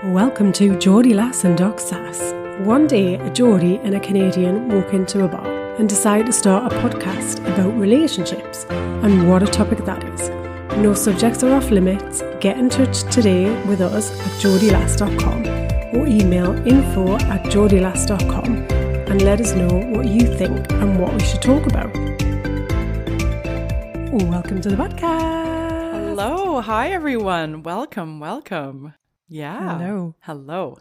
Welcome to Geordie Lass and Doc Sass. One day, a Geordie and a Canadian walk into a bar and decide to start a podcast about relationships, and what a topic that is. No subjects are off limits. Get in touch today with us at geordielass.com or email info@geordielass.com and let us know what you think and what we should talk about. Welcome to the podcast. Hello. Hi, everyone. Welcome. Yeah. Hello.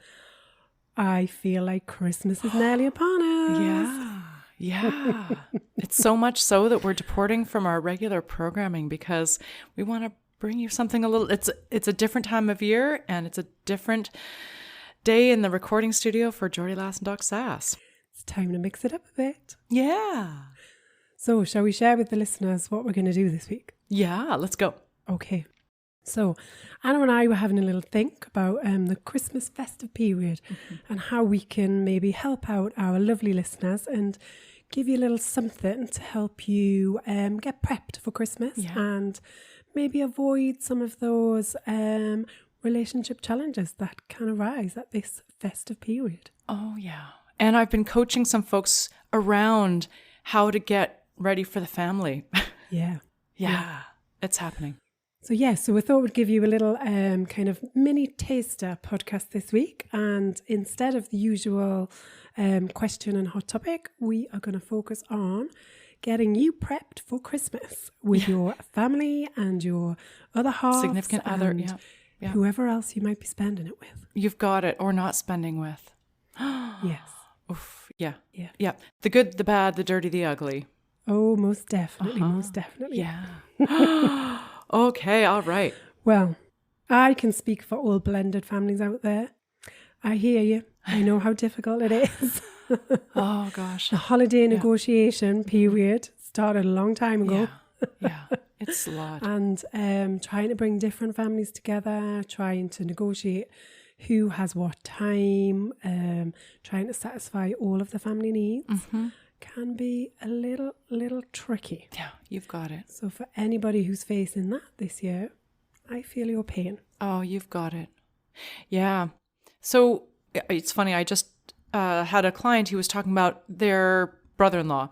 I feel like Christmas is nearly upon us. Yeah. It's so much so that we're departing from our regular programming because we want to bring you something a little, it's a different time of year and it's a different day in the recording studio for Geordie Lass and Doc Sass. It's time to mix it up a bit. Yeah. So shall we share with the listeners what we're going to do this week? Yeah, let's go. Okay. So Anna and I were having a little think about the Christmas festive period and how we can maybe help out our lovely listeners and give you a little something to help you get prepped for Christmas and maybe avoid some of those relationship challenges that can arise at this festive period. Oh, yeah. And I've been coaching some folks around how to get ready for the family. Yeah. It's happening. So we thought we'd give you a little kind of mini taster podcast this week. And instead of the usual question and hot topic, we are going to focus on getting you prepped for Christmas with your family and your other half, significant other, whoever else you might be spending it with. You've got it, or not spending with. Yes. Oof, yeah. The good, the bad, the dirty, the ugly. Oh, most definitely. Yeah. Okay, all right. Well, I can speak for all blended families out there. I hear you. I know how difficult it is. Oh, gosh. The holiday negotiation period started a long time ago. Yeah, it's a lot. And trying to bring different families together, trying to negotiate who has what time, trying to satisfy all of the family needs. Can be a little tricky. Yeah, you've got it. So for anybody who's facing that this year, I feel your pain. Oh, you've got it. Yeah. So it's funny. I just had a client who was talking about their brother-in-law,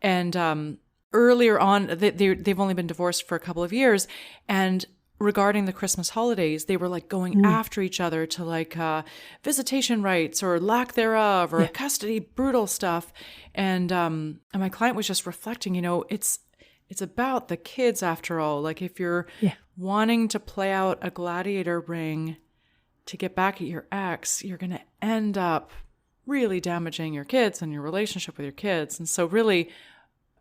and earlier on, they've only been divorced for a couple of years, and regarding the Christmas holidays, they were like going after each other to like visitation rights or lack thereof or custody, brutal stuff. And my client was just reflecting, it's about the kids after all. Like if you're wanting to play out a gladiator ring to get back at your ex, you're going to end up really damaging your kids and your relationship with your kids. And so really,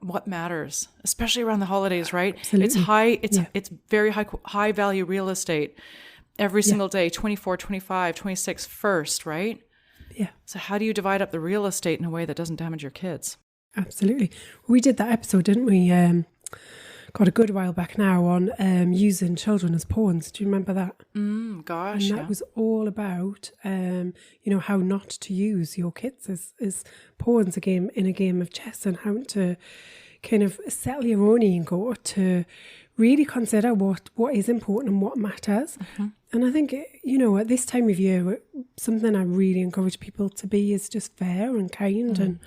what matters, especially around the holidays, right? Absolutely. It's very high value real estate every single day, 24, 25, 26 first, right? Yeah. So how do you divide up the real estate in a way that doesn't damage your kids? Absolutely. We did that episode, didn't we? Got a good while back now on using children as pawns. Do you remember that? Gosh, and that was all about, how not to use your kids as pawns in a game of chess, and how to kind of settle your own ego to really consider what is important and what matters. And I think, at this time of year, something I really encourage people to be is just fair and kind and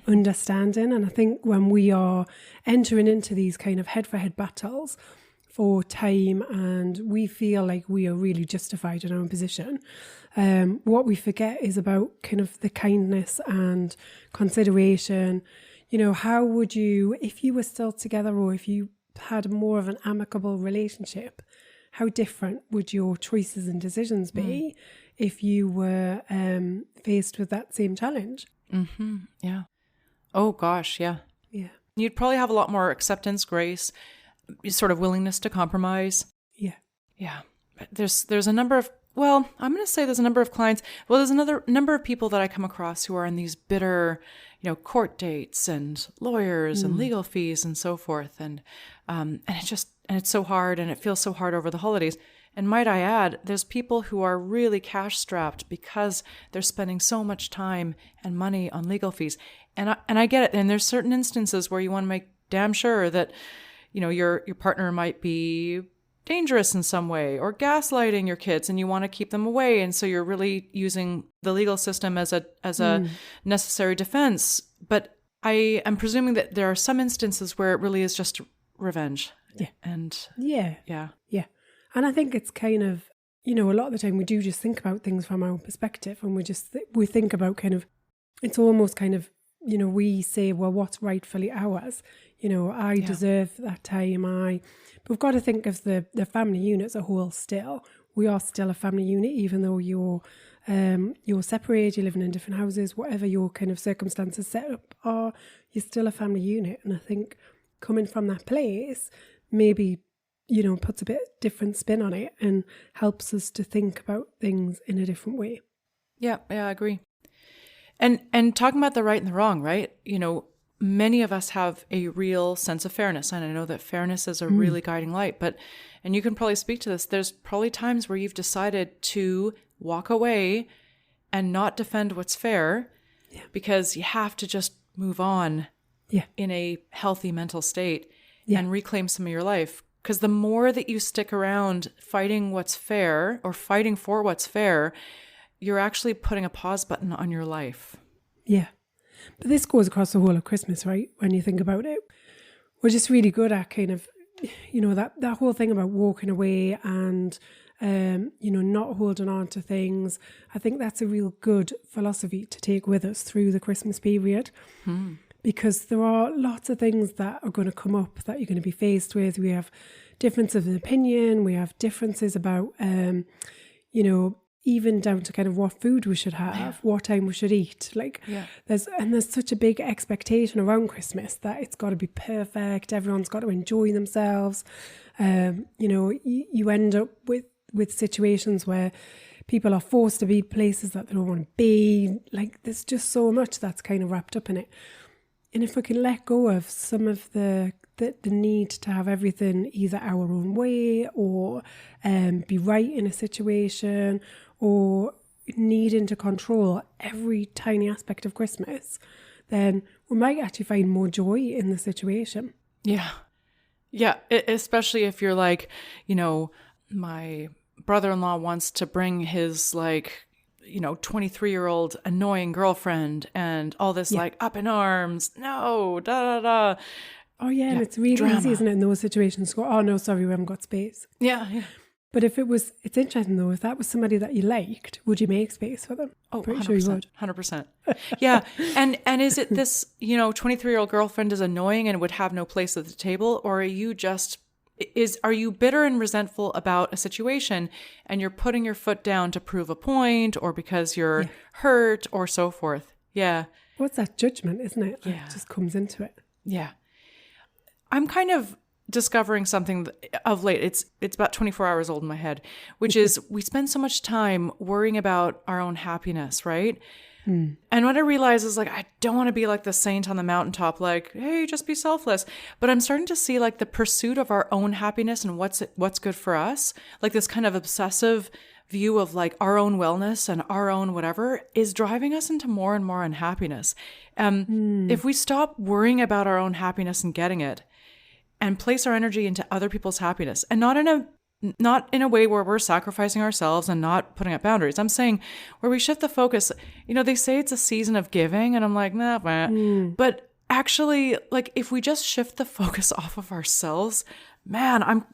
understanding. And I think when we are entering into these kind of head-for-head battles for time and we feel like we are really justified in our own position, what we forget is about kind of the kindness and consideration. How would you, if you were still together or if you had more of an amicable relationship, how different would your choices and decisions be if you were faced with that same challenge? Yeah. Oh, gosh, yeah. Yeah. You'd probably have a lot more acceptance, grace, sort of willingness to compromise. Yeah. Yeah. There's a number of, I'm going to say there's a number of clients. Well, there's another number of people that I come across who are in these bitter, court dates and lawyers and legal fees and so forth. And it's so hard and it feels so hard over the holidays. And might I add, there's people who are really cash strapped because they're spending so much time and money on legal fees. And I get it. And there's certain instances where you want to make damn sure that, your partner might be dangerous in some way or gaslighting your kids and you want to keep them away. And so you're really using the legal system as a necessary defense. But I am presuming that there are some instances where it really is just revenge. Yeah. And yeah. And I think it's kind of, a lot of the time we do just think about things from our own perspective, and we think about kind of, it's almost kind of, we say, well, what's rightfully ours? I deserve that time. But we've got to think of the family unit as a whole still. We are still a family unit, even though you're separated, you're living in different houses, whatever your kind of circumstances set up are, you're still a family unit. And I think coming from that place maybe, puts a bit different spin on it and helps us to think about things in a different way. Yeah, I agree. And talking about the right and the wrong, right? Many of us have a real sense of fairness. And I know that fairness is a really guiding light, and you can probably speak to this, there's probably times where you've decided to walk away and not defend what's fair because you have to just move on in a healthy mental state and reclaim some of your life. Because the more that you stick around fighting what's fair or fighting for what's fair, you're actually putting a pause button on your life. Yeah. But this goes across the whole of Christmas, right? When you think about it, we're just really good at kind of, that whole thing about walking away and, not holding on to things. I think that's a real good philosophy to take with us through the Christmas period. Because there are lots of things that are going to come up that you're going to be faced with. We have differences of opinion. We have differences about, even down to kind of what food we should have, what time we should eat. There's such a big expectation around Christmas that it's got to be perfect. Everyone's got to enjoy themselves. You end up with situations where people are forced to be places that they don't want to be. There's just so much that's kind of wrapped up in it. And if we can let go of some of the need to have everything either our own way or be right in a situation or needing to control every tiny aspect of Christmas, then we might actually find more joy in the situation. Yeah. Yeah. Especially if you're like, my brother-in-law wants to bring his 23-year-old annoying girlfriend and all this up in arms. No, da, da, da. Oh, yeah. And it's really drama. Easy, isn't it, in those situations to go, oh, no, sorry, we haven't got space. Yeah. But it's interesting though, if that was somebody that you liked, would you make space for them? Oh, pretty 100%, sure you would. 100%. Yeah. And is it this, 23-year-old girlfriend is annoying and would have no place at the table? Or are you are you bitter and resentful about a situation and you're putting your foot down to prove a point or because you're hurt or so forth? Yeah. Well, it's that judgment, isn't it? Yeah. It just comes into it. Yeah. I'm kind of discovering something of late. It's about 24 hours old in my head, which is we spend so much time worrying about our own happiness, right? And what I realize is I don't want to be like the saint on the mountaintop, hey, just be selfless. But I'm starting to see the pursuit of our own happiness and what's good for us, this kind of obsessive view of our own wellness and our own whatever is driving us into more and more unhappiness. If we stop worrying about our own happiness and getting it and place our energy into other people's happiness and not in a way where we're sacrificing ourselves and not putting up boundaries. I'm saying where we shift the focus. They say it's a season of giving and I'm like, nah. But actually, if we just shift the focus off of ourselves, man, I'm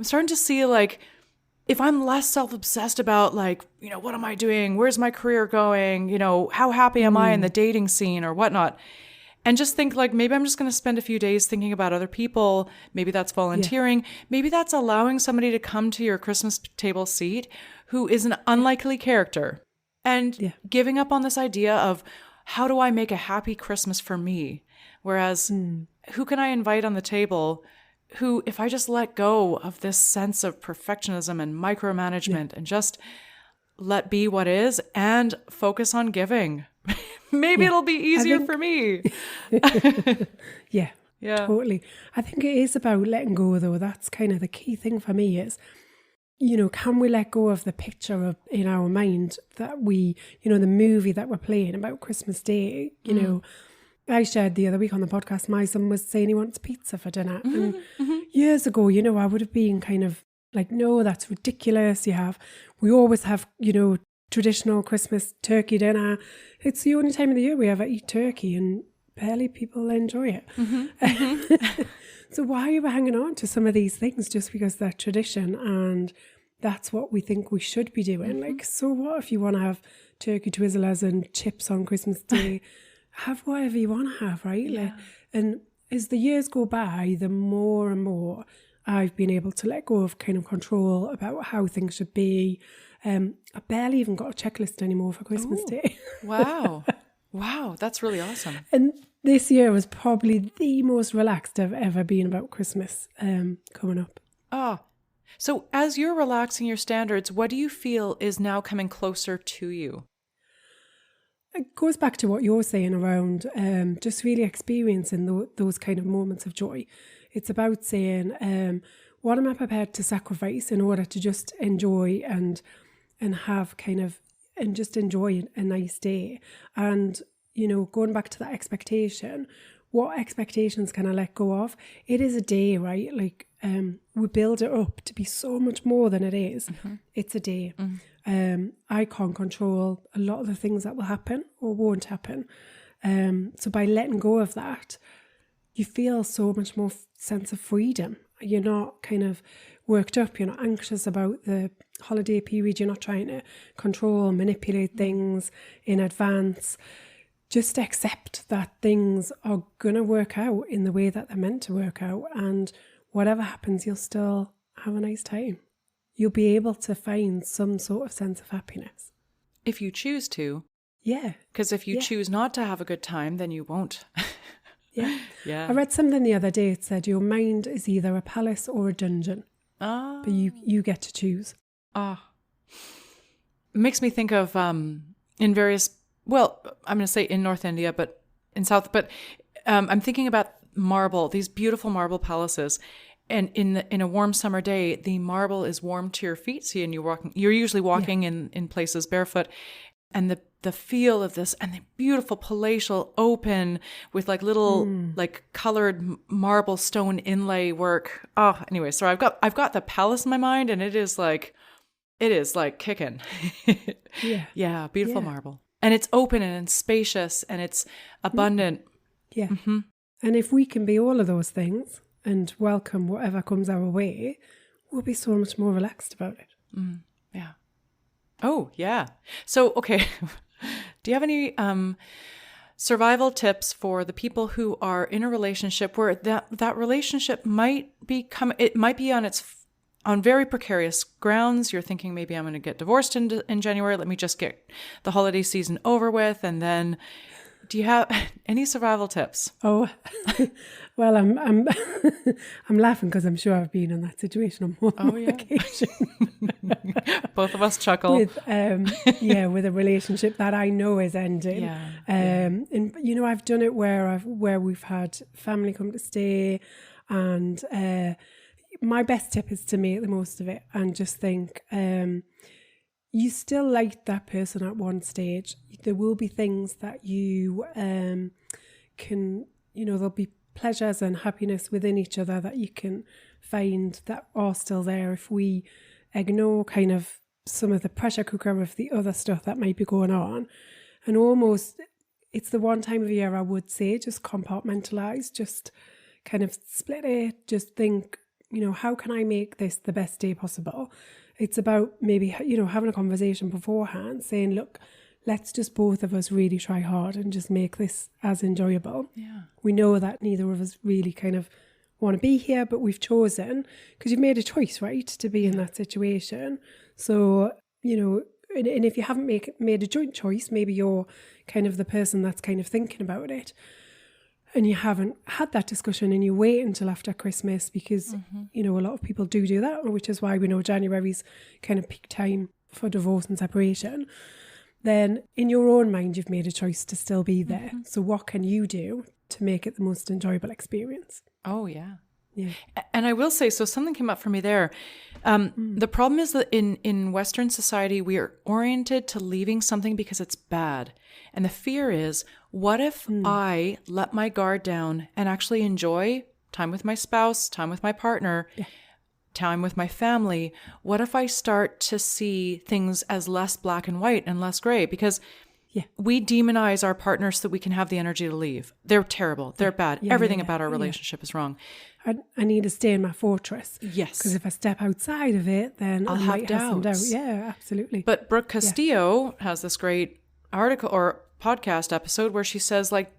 starting to see if I'm less self-obsessed about what am I doing? Where's my career going? How happy am I in the dating scene or whatnot? And just think maybe I'm just going to spend a few days thinking about other people. Maybe that's volunteering. Maybe that's allowing somebody to come to your Christmas table seat who is an unlikely character and giving up on this idea of how do I make a happy Christmas for me? Whereas who can I invite on the table who, if I just let go of this sense of perfectionism and micromanagement and just let be what is and focus on giving, maybe it'll be easier for me. Yeah, totally. I think it is about letting go though. That's kind of the key thing for me is, can we let go of the picture in our mind that we, the movie that we're playing about Christmas Day, I shared the other week on the podcast, my son was saying he wants pizza for dinner. And years ago, I would have been kind of like, no, that's ridiculous. We always have, traditional Christmas turkey dinner. It's the only time of the year we ever eat turkey, and barely people enjoy it. So why are we hanging on to some of these things just because they're tradition and that's what we think we should be doing? Like, so what if you want to have turkey twizzlers and chips on Christmas Day? Have whatever you want to have, right? Yeah. Like, and as the years go by, the more and more I've been able to let go of kind of control about how things should be. I barely even got a checklist anymore for Christmas Day. Wow. Wow, that's really awesome. And this year was probably the most relaxed I've ever been about Christmas coming up. Oh, so as you're relaxing your standards, what do you feel is now coming closer to you? It goes back to what you're saying around just really experiencing those kind of moments of joy. It's about saying, what am I prepared to sacrifice in order to just enjoy and have kind of, and just enjoy a nice day. And, going back to that expectation, what expectations can I let go of? It is a day, right? Like, we build it up to be so much more than it is. It's a day. I can't control a lot of the things that will happen or won't happen. So by letting go of that, you feel so much more sense of freedom. You're not kind of worked up. You're not anxious about the holiday period. You're not trying to control, manipulate things in advance. Just accept that things are going to work out in the way that they're meant to work out. And whatever happens, you'll still have a nice time. You'll be able to find some sort of sense of happiness. If you choose to. Yeah. Because if you choose not to have a good time, then you won't. Yeah. I read something the other day. It said your mind is either a palace or a dungeon. But you get to choose. It makes me think of in various, well, I'm going to say in North India, but in South, but I'm thinking about marble, these beautiful marble palaces. And in a warm summer day, the marble is warm to your feet. See, and you're usually walking in places barefoot. And the feel of this, and the beautiful palatial open with like little like colored marble stone inlay work. Oh, anyway, so I've got the palace in my mind, and it is like kicking. Yeah, beautiful marble, and it's open and it's spacious and it's abundant. Yeah, and if we can be all of those things and welcome whatever comes our way, we'll be so much more relaxed about it. Yeah. Oh, yeah. So, okay. Do you have any survival tips for the people who are in a relationship where that relationship might be on very precarious grounds? You're thinking, maybe I'm going to get divorced in January. Let me just get the holiday season over with. And then, do you have any survival tips? Oh, well, I'm I'm laughing because I'm sure I've been in that situation on more than one occasion. Both of us chuckle. With a relationship that I know is ending. And I've done it where we've had family come to stay, and my best tip is to make the most of it and just think, you still like that person at one stage. There will be things that you can, there'll be pleasures and happiness within each other that you can find that are still there if we ignore kind of some of the pressure cooker of the other stuff that might be going on. And almost, it's the one time of year I would say, just compartmentalize, just kind of split it, just think, how can I make this the best day possible? It's about maybe, having a conversation beforehand, saying, look, let's just both of us really try hard and just make this as enjoyable. Yeah. We know that neither of us really kind of want to be here, but we've chosen, because you've made a choice, right, to be in that situation. So, and if you haven't made a joint choice, maybe you're kind of the person that's kind of thinking about it, and you haven't had that discussion and you wait until after Christmas because, a lot of people do that, which is why we know January's kind of peak time for divorce and separation. Then in your own mind, you've made a choice to still be there. So what can you do to make it the most enjoyable experience? Oh, yeah. Yeah. And I will say, so something came up for me there. The problem is that in Western society, we are oriented to leaving something because it's bad. And the fear is, what if I let my guard down and actually enjoy time with my spouse, time with my partner, time with my family, what if I start to see things as less black and white and less gray? Because we demonize our partners so that we can have the energy to leave. They're terrible. They're bad. Everything about our relationship is wrong. I need to stay in my fortress. Yes. Because if I step outside of it, then I'll I have might have some doubt. doubts. Yeah, absolutely. But Brooke Castillo has this great article or podcast episode where she says, like,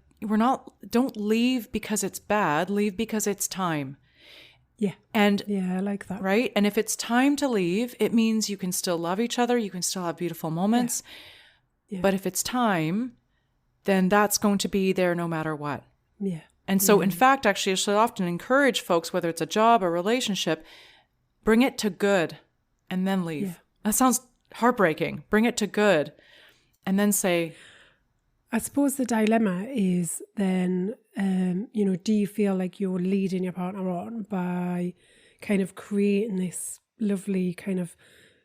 don't leave because it's bad, leave because it's time. Yeah. And I like that. Right? And if it's time to leave, it means you can still love each other, you can still have beautiful moments. Yeah. But if it's time, then that's going to be there no matter what. Yeah. And so, in fact, actually, I should often encourage folks, whether it's a job or relationship, bring it to good and then leave. Yeah. That sounds heartbreaking. Bring it to good and then say... I suppose the dilemma is then, do you feel like you're leading your partner on by kind of creating this lovely kind of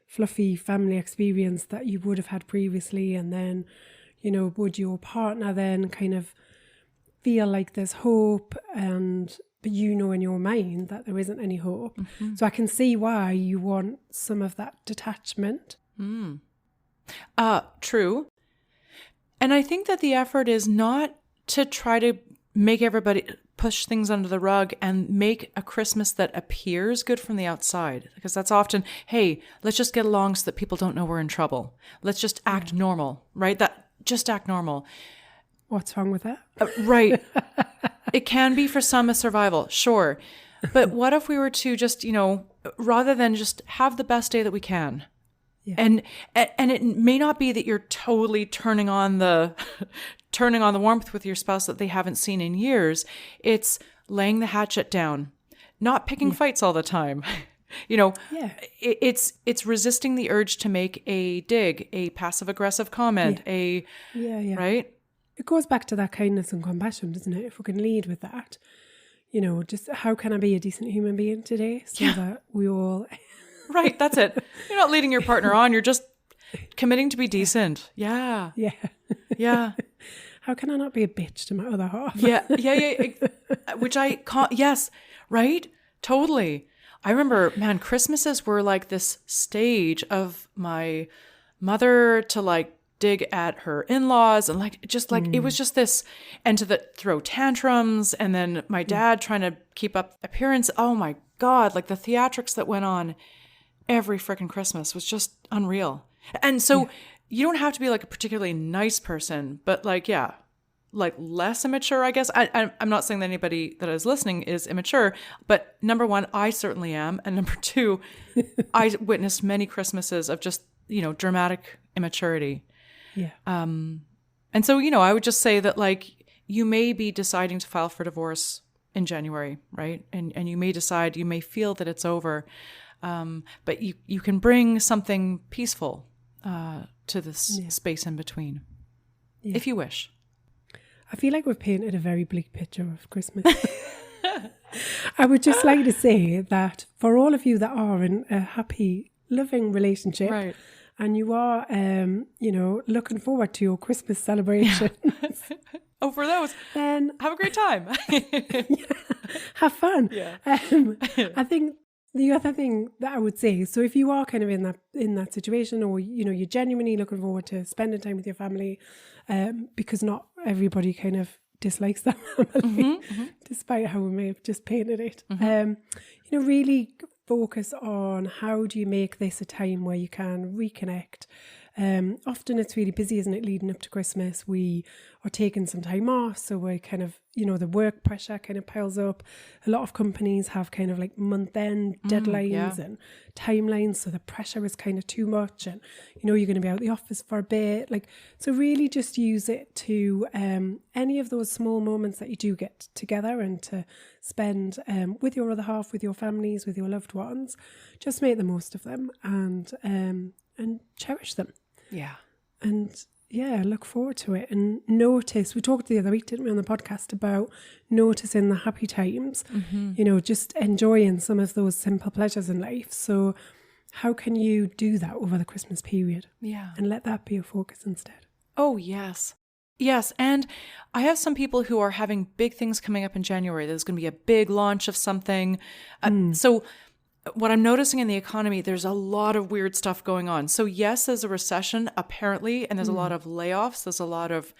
fluffy family experience that you would have had previously, and then, would your partner then kind of feel like there's hope, but in your mind that there isn't any hope. Mm-hmm. So I can see why you want some of that detachment. True. And I think that the effort is not to try to make everybody push things under the rug and make a Christmas that appears good from the outside. Because that's often, hey, let's just get along so that people don't know we're in trouble. Let's just act normal, right? Just act normal. What's wrong with that? Right. It can be for some a survival, sure. But what if we were to just, rather than just have the best day that we can? Yeah. And it may not be that you're totally turning on the warmth with your spouse that they haven't seen in years. It's laying the hatchet down, not picking fights all the time. It's resisting the urge to make a dig, a passive aggressive comment, right? It goes back to that kindness and compassion, doesn't it? If we can lead with that, just how can I be a decent human being today so that we all... Right, that's it. You're not leading your partner on. You're just committing to be decent. Yeah. Yeah. Yeah. How can I not be a bitch to my other half? Yeah. Which yes, right? Totally. I remember, man, Christmases were like this stage of my mother to like dig at her in-laws and it was just this, and to throw tantrums, and then my dad trying to keep up appearance. Oh my God, like the theatrics that went on every freaking Christmas was just unreal. And so you don't have to be like a particularly nice person, but like less immature, I guess. I'm not saying that anybody that is listening is immature, but number one, I certainly am. And number two, I witnessed many Christmases of just, dramatic immaturity. Yeah. And so, I would just say that like, you may be deciding to file for divorce in January, right? And you may feel that it's over. But you can bring something peaceful to this space in between, if you wish. I feel like we've painted a very bleak picture of Christmas. I would just like to say that for all of you that are in a happy, loving relationship, right, and you are, looking forward to your Christmas celebration. Oh, for those, then have a great time. Have fun. Yeah. I think the other thing that I would say, so if you are kind of in that situation, or you're genuinely looking forward to spending time with your family, because not everybody kind of dislikes that family, despite how we may have just painted it. Really focus on how do you make this a time where you can reconnect. Often it's really busy, isn't it, leading up to Christmas? We are taking some time off, so we're kind of, the work pressure kind of piles up. A lot of companies have kind of like month-end deadlines and timelines, so the pressure is kind of too much, and you're going to be out of the office for a bit. So really just use it to any of those small moments that you do get together and to spend with your other half, with your families, with your loved ones. Just make the most of them and cherish them. Yeah. And look forward to it and notice. We talked the other week, didn't we, on the podcast about noticing the happy times, just enjoying some of those simple pleasures in life. So how can you do that over the Christmas period? Yeah. And let that be your focus instead. Oh, yes. Yes. And I have some people who are having big things coming up in January. There's going to be a big launch of something. So what I'm noticing in the economy, there's a lot of weird stuff going on. So yes, there's a recession apparently, and there's a lot of layoffs. There's a lot of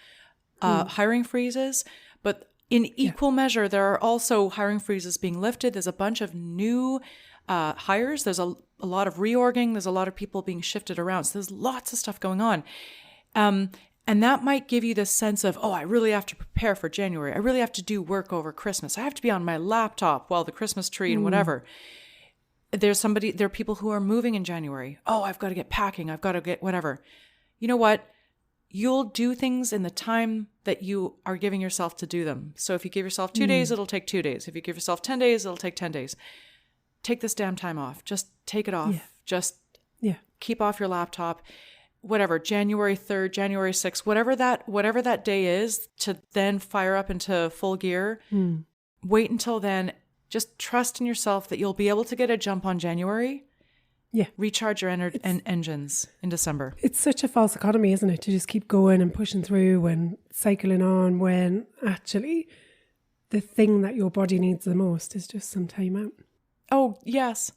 hiring freezes, but in equal measure, there are also hiring freezes being lifted. There's a bunch of new hires. There's a lot of reorging. There's a lot of people being shifted around. So there's lots of stuff going on. And that might give you this sense of, oh, I really have to prepare for January. I really have to do work over Christmas. I have to be on my laptop while the Christmas tree and whatever. There are people who are moving in January. Oh, I've got to get packing. I've got to get whatever. You know what? You'll do things in the time that you are giving yourself to do them. So if you give yourself 2 days, it'll take 2 days. If you give yourself 10 days, it'll take 10 days. Take this damn time off. Just take it off. Yeah. Just keep off your laptop. Whatever, January 3rd, January 6th, whatever that day is, to then fire up into full gear. Wait until then. Just trust in yourself that you'll be able to get a jump on January. Yeah. Recharge your engines in December. It's such a false economy, isn't it? To just keep going and pushing through and cycling on when actually the thing that your body needs the most is just some time out. Oh, yes.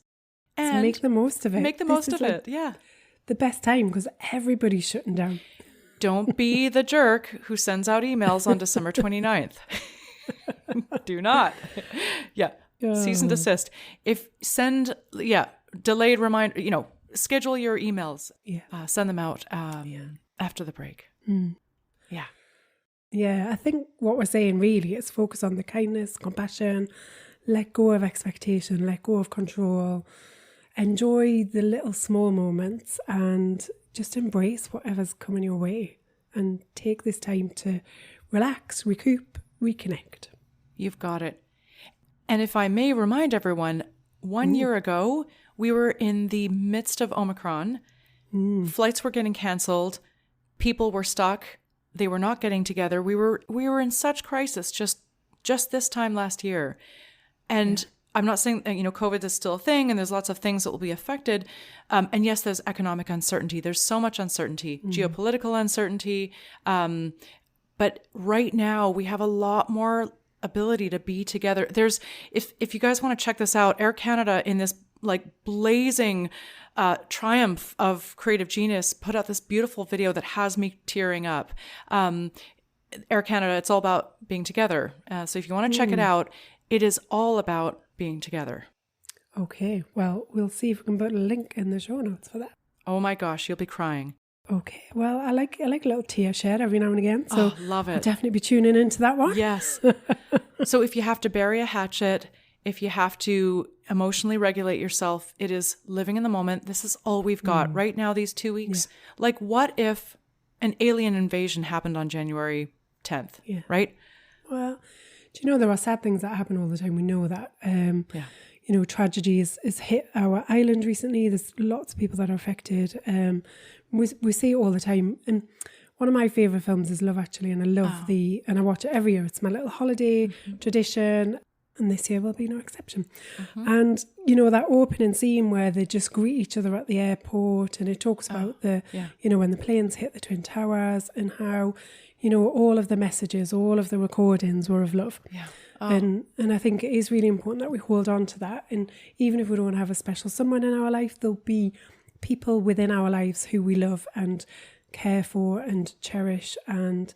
And so make the most of it. Make the most of it, yeah. The best time, because everybody's shutting down. Don't be the jerk who sends out emails on December 29th. Do not. Yeah. Cease and desist. Delayed reminder, schedule your emails. Yeah. Send them out after the break. Yeah. Yeah. I think what we're saying really is focus on the kindness, compassion, let go of expectation, let go of control. Enjoy the little small moments and just embrace whatever's coming your way and take this time to relax, recoup, reconnect. You've got it. And if I may remind everyone, 1 year ago, we were in the midst of Omicron. Flights were getting canceled. People were stuck. They were not getting together. We were in such crisis just this time last year. And I'm not saying, COVID is still a thing and there's lots of things that will be affected. And yes, there's economic uncertainty. There's so much uncertainty, geopolitical uncertainty. But right now we have a lot more ability to be together. If you guys want to check this out, Air Canada, in this blazing triumph of creative genius, put out this beautiful video that has me tearing up. Air Canada, it's all about being together. So if you want to check it out, it is all about being together. Okay, well, we'll see if we can put a link in the show notes for that. Oh my gosh, you'll be crying. Okay, well, I like a little tear shed every now and again, so love it. I'll definitely be tuning into that one. Yes. So if you have to bury a hatchet, if you have to emotionally regulate yourself, it is living in the moment. This is all we've got right now, these 2 weeks. Yeah. What if an alien invasion happened on January 10th, right? Well, do you know there are sad things that happen all the time? We know that. Tragedy has hit our island recently. There's lots of people that are affected. We see it all the time. And one of my favourite films is Love Actually, and I love and I watch it every year. It's my little holiday tradition, and this year will be no exception. And that opening scene where they just greet each other at the airport, and it talks about when the planes hit the Twin Towers and how all of the messages, all of the recordings were of love. Yeah. And I think it is really important that we hold on to that. And even if we don't have a special someone in our life, there'll be people within our lives who we love and care for and cherish, and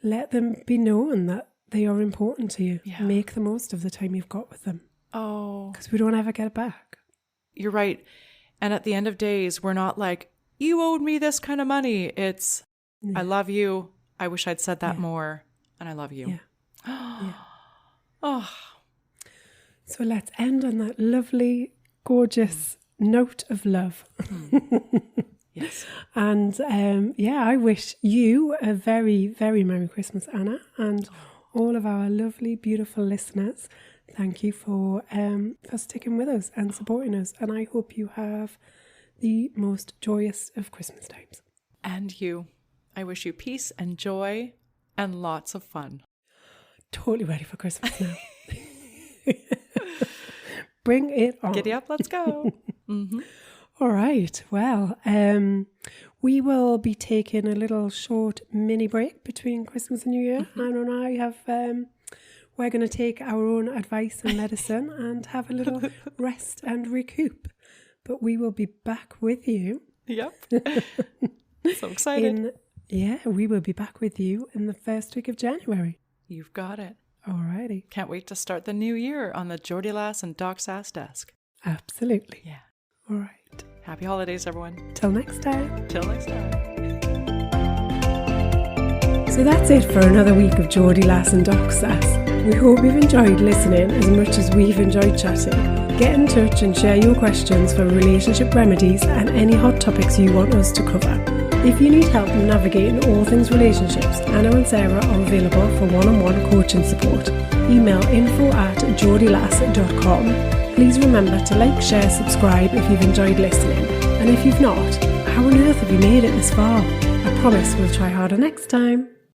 let them be known that they are important to you. Yeah. Make the most of the time you've got with them. Oh. Because we don't ever get it back. You're right. And at the end of days, we're not like, you owed me this kind of money. It's, I love you. I wish I'd said that more. And I love you. Yeah. Oh. So let's end on that lovely, gorgeous note of love. Yes. And I wish you a very, very Merry Christmas, Anna, and all of our lovely, beautiful listeners. Thank you for sticking with us and supporting us. And I hope you have the most joyous of Christmas times. And you. I wish you peace and joy and lots of fun. Totally ready for Christmas now. Bring it on. Giddy up, let's go. All right. Well, we will be taking a little short mini break between Christmas and New Year. Anna and I have we're going to take our own advice and medicine and have a little rest and recoup. But we will be back with you. Yep. So excited. We will be back with you in the first week of January. You've got it. Alrighty. Can't wait to start the new year on the Geordie Lass and Doc Sass desk. Absolutely. Yeah. All right. Happy holidays, everyone. Till next time. Till next time. So that's it for another week of Geordie Lass and Doc Sass. We hope you've enjoyed listening as much as we've enjoyed chatting. Get in touch and share your questions for relationship remedies and any hot topics you want us to cover. If you need help navigating all things relationships, Anna and Sarah are available for one-on-one coaching support. Email info@geordielass.com. Please remember to like, share, subscribe if you've enjoyed listening. And if you've not, how on earth have you made it this far? I promise we'll try harder next time.